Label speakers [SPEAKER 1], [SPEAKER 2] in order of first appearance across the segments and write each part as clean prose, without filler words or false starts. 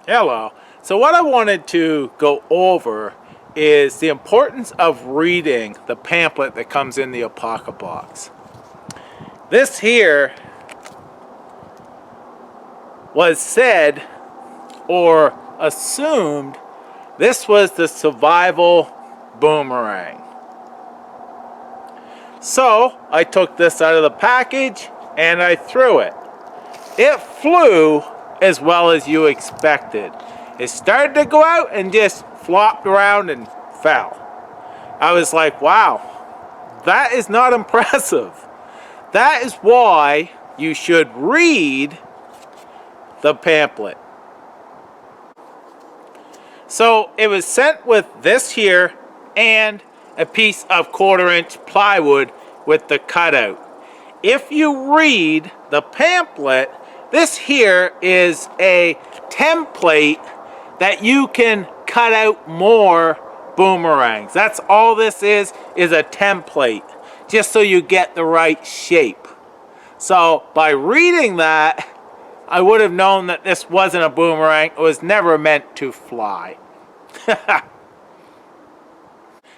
[SPEAKER 1] Hello. So what I wanted to go over is the importance of reading the pamphlet that comes in the Apoca box. This here was said or assumed this was the survival boomerang. So I took this out of the package and I threw it. It flew as well as you expected. It started to go out and just flopped around and fell. I was like, wow, that is not impressive. That is why you should read the pamphlet. So it was sent with this here and a piece of 1/4-inch plywood with the cutout. If you read the pamphlet, this here is a template that you can cut out more boomerangs. That's all this is a template, just so you get the right shape. So by reading that, I would have known that this wasn't a boomerang. It was never meant to fly.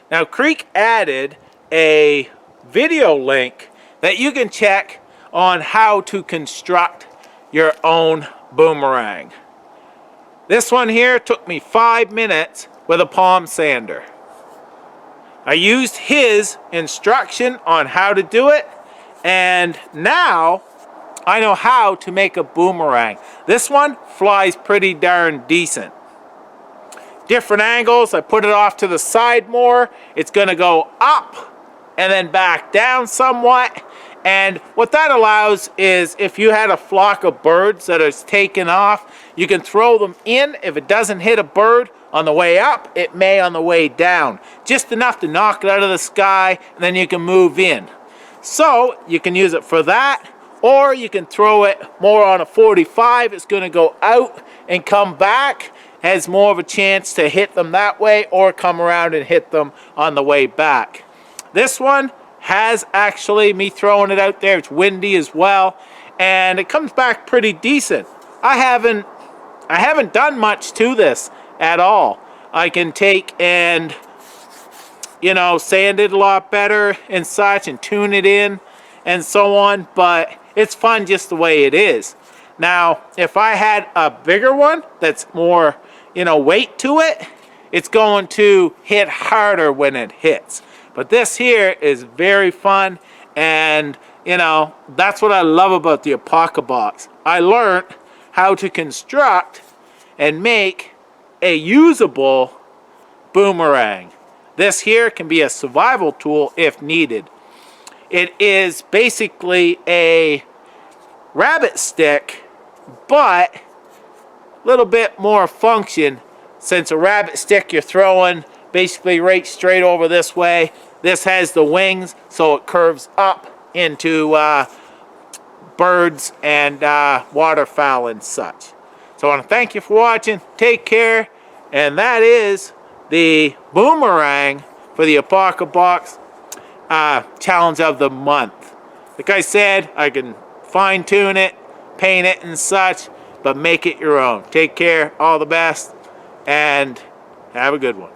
[SPEAKER 1] Now Creek added a video link that you can check on how to construct your own boomerang. This one here took me 5 minutes with a palm sander. I used his instruction on how to do it, and now I know how to make a boomerang. This one flies pretty darn decent. Different angles, I put it off to the side more. It's gonna go up and then back down somewhat. And what that allows is if you had a flock of birds that is taken off, you can throw them in. If it doesn't hit a bird on the way up, it may on the way down. Just enough to knock it out of the sky, and then you can move in. So you can use it for that, or you can throw it more on a 45. It's gonna go out and come back. Has more of a chance to hit them that way, or come around and hit them on the way back. This one has actually me throwing it out there. It's windy as well, and it comes back pretty decent. I haven't done much to this at all. I can take and, you know, sand it a lot better and such, and tune it in and so on, but it's fun just the way it is. Now, if I had a bigger one that's more, you know, weight to it, it's going to hit harder when it hits. But this here is very fun, and you know, that's what I love about the Apoca box. I learned how to construct and make a usable boomerang. This here can be a survival tool if needed. It is basically a rabbit stick, but a little bit more function, since a rabbit stick you're throwing basically right straight over this way. This has the wings, so it curves up into birds and waterfowl and such. So I want to thank you for watching. Take care. And that is the boomerang for the Apoca box challenge of the month. Like I said, I can fine tune it, paint it and such, but make it your own. Take care. All the best. And have a good one.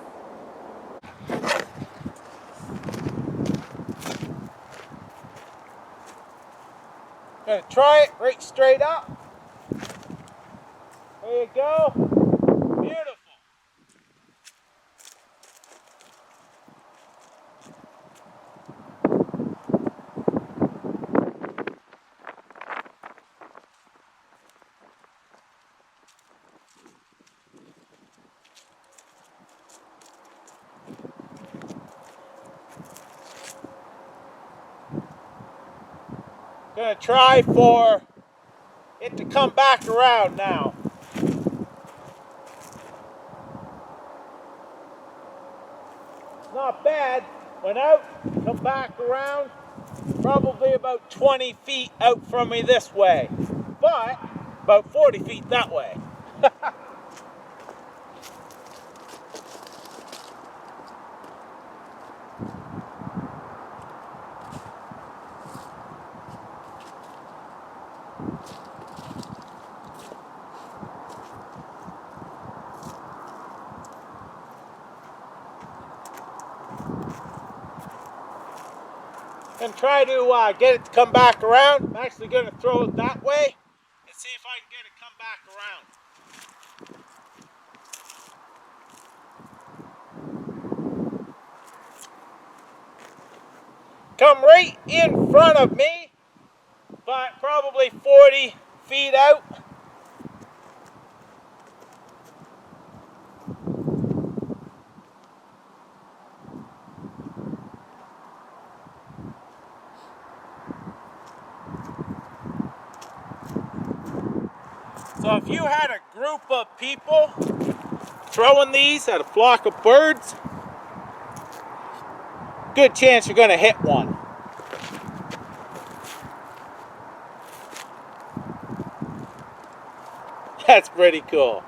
[SPEAKER 1] Gonna try it right straight up. There you go. Beautiful. Gonna try for it to come back around now. It's not bad. Went out, come back around, probably about 20 feet out from me this way, but about 40 feet that way. and try to get it to come back around. I'm actually going to throw it that way and see if I can get it come back around. Come right in front of me, but probably 40 feet out. So if you had a group of people throwing these at a flock of birds, good chance you're going to hit one. That's pretty cool.